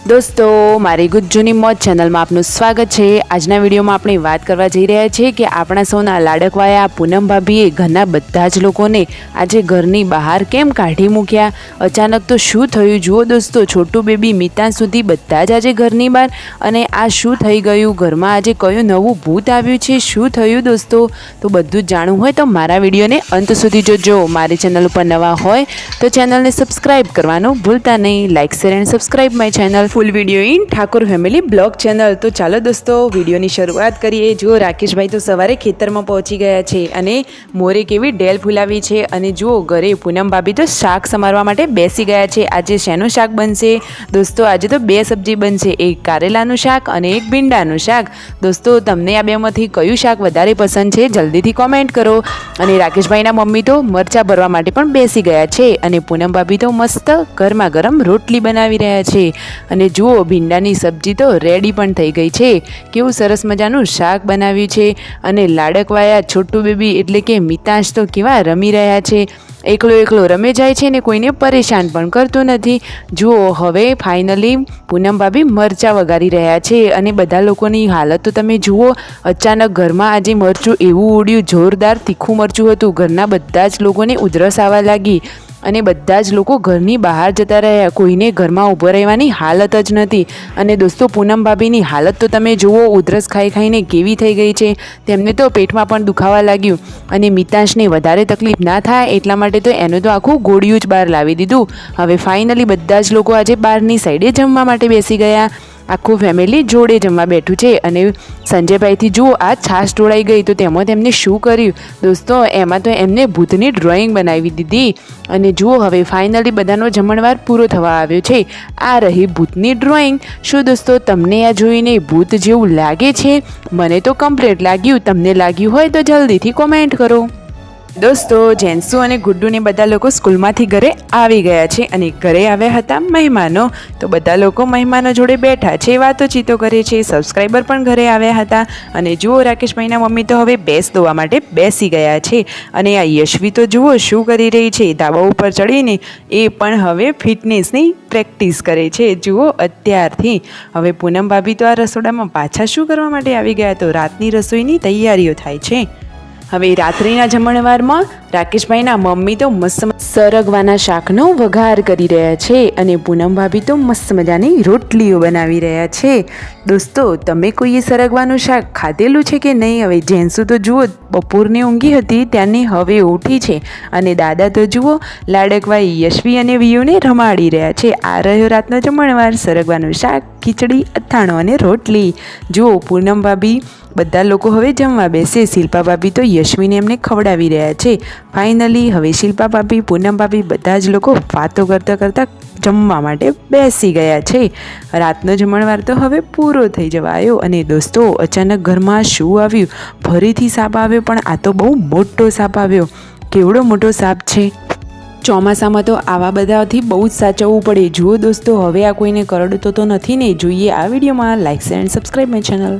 दोस्तों मारी गुज्जूनी मौज चैनल में आपનું સ્વાગત છે। આજના વિડીયોમાં આપણે વાત કરવા જઈ રહ્યા છીએ કે આપણા સૌના લાડકવાયા પૂનમ ભાભીએ ઘરના બધા જ લોકોને આજે ઘરની બહાર કેમ કાઢી મૂક્યા। અચાનક તો શું થયું જુઓ દોસ્તો, છોટું બેબી મિતાન સુધી બધા જ આજે ઘરની બહાર। અને આ શું થઈ ગયું, ઘરમાં આજે કયું નવું ભૂત આવ્યું છે, શું થયું દોસ્તો, તો બધું જ જાણવું હોય તો મારા વિડીયોને અંત સુધી જોજો। મારી ચેનલ ઉપર નવા હોય તો ચેનલને સબસ્ક્રાઈબ કરવાનું ભૂલતા નહીં। Like share and subscribe my channel full video in Thakur family blog channel. तो चलो दोस्तों वीडियो की शुरुआत करिए। जो राकेश भाई तो सवारे खेतर में पहुंची गया है अने मोरे केवी डेल फूलावी छे। अने जुओ घरे पूनम भाभी तो शाक समारवा माटे बेसी गया है। आज शेनु शाक बनशे दोस्तों? आज तो बे सब्जी बनशे, एक कारेलानुं शाक अने एक भींडानुं शाक। दोस्तों तमने आ बेमांथी कयुं शाक वधारे पसंद छे जल्दीथी कॉमेंट करो। अने राकेश भाईना मम्मी तो मरचा भरवा माटे पण बेसी गया छे अने पूनम भाभी तो मस्त गरमा गरम रोटली बनावी रह्या छे। अने जुओ भींडानी सब्जी तो रेडी पण थई गई छे। केवुं सरस मजानुं शाक बनाव्युं छे। अने लाडकवाया छोटू बेबी एटले के मितांश तो केवा रमी रह्या छे। एकलो एकलो रमे जाय छे ने कोईने परेशान पण करतो नथी। जुओ हवे फाइनली पूनम भाभी मरचा वगारी रह्या छे अने बधा लोकोनी हालत तो तमे जुओ। अचानक घरमां आजे मरचुं एवुं उड्युं, जोरदार तीखुं मरचुं हतुं। घरना बधा ज लोकोने उधरस आवा लागी अने बधा ज लोको घरनी बहार जता रह्या। कोईने घरमां ऊभो रहेवानी हालत ज नथी। अने दोस्तों पूनम भाभीनी हालत तो तमे जुओ, उधरस खाई खाईने केवी थई गई छे। तेमने तो पेटमां पण दुखावा लाग्युं अने मितांशने वधारे तकलीफ ना थाय एटला माटे तो एने तो आखुं गोळियुं ज बहार लावी दीधुं। हवे फाइनली बधा ज लोको आजे बारनी साइडे जमवा माटे बेसी गया। आखું ફેમિલી જોડે જમવા બેઠું છે અને સંજયભાઈથી જુઓ આ છાશ ઢોળાઈ ગઈ તો તેમાં તેમને શું કર્યું દોસ્તો, એમાં તો એમને ભૂતની ડ્રોઈંગ બનાવી દીધી। અને જુઓ હવે ફાઇનલી બધાનો જમણવાર પૂરો થવા આવ્યો છે। આ રહી ભૂતની ડ્રોઈંગ। શું દોસ્તો તમને આ જોઈને ભૂત જેવું લાગે છે? મને તો કમ્પ્લીટ લાગ્યું। તમને લાગ્યું હોય તો જલ્દીથી કોમેન્ટ કરો। दोस्तों जेन्सू और गुड्डू ने बधा लोग स्कूल में घरे आवी गया छे अने घरे आव्या हता मेहमानों। तो बधा लोग मेहमानों जोड़े बैठा छे, वातोचीतो करे छे। सब्सक्राइबर पण घरे आव्या हता अने जुओ राकेश भाईना मम्मी तो हवे बेस धोवा माटे बेसी गया छे। अने आ यशवी तो जुओ शुं करी रही छे, धाबा उपर चढ़ीने ए पण हवे फिटनेसनी प्रेक्टिस करे छे। जुओ अत्यारथी। हवे पूनम भाभी तो आ रसोडामां पाछा शुं करवा माटे आवी गया? तो रातनी रसोईनी तैयारीओ थाय छे। हवे रात्रिना जमणवारमां राकेशभाईना मम्मी तो मस्त सरगवाना शाकनो वघार करी रह्या छे अने पूनम भाभी तो मस्त मजानी रोटलीओ बनावी रह्या छे। दोस्तों तमे कोईए सरगवानुं शाक खाधेलुं छे के नहीं? हवे जेन्सू तो जुओ बपोरनी ऊंघी हती त्यानी हवे उठी छे अने दादा तो जुओ लाडकवाई यशवी अने वियुने रमाड़ी रह्या छे। आ रह्यो रातनो जमणवार, सरगवानुं शाक, खीचड़ी, अथाणो अने रोटली। जुओ पूनम भाभी બધા લોકો હવે જમવા બેસે। શિલ્પા ભાભી તો યશવીને એમને ખવડાવી રહ્યા છે। ફાઇનલી હવે શિલ્પા ભાભી, પૂનમ ભાભી બધા જ લોકો વાતો કરતા કરતા જમવા માટે બેસી ગયા છે। રાતનો જમણવાર તો હવે પૂરો થઈ જવા આવ્યો અને દોસ્તો અચાનક ઘરમાં શું આવ્યું? ફરીથી સાપ આવ્યો, પણ આ તો બહુ મોટો સાપ આવ્યો। કેવડો મોટો સાપ છે! ચોમાસામાં તો આવા બધાથી બહુ જ સાચવવું પડે। જુઓ દોસ્તો હવે આ કોઈને કરડતો તો નથી ને? જોઈએ આ વિડીયોમાં। Like share and subscribe my channel.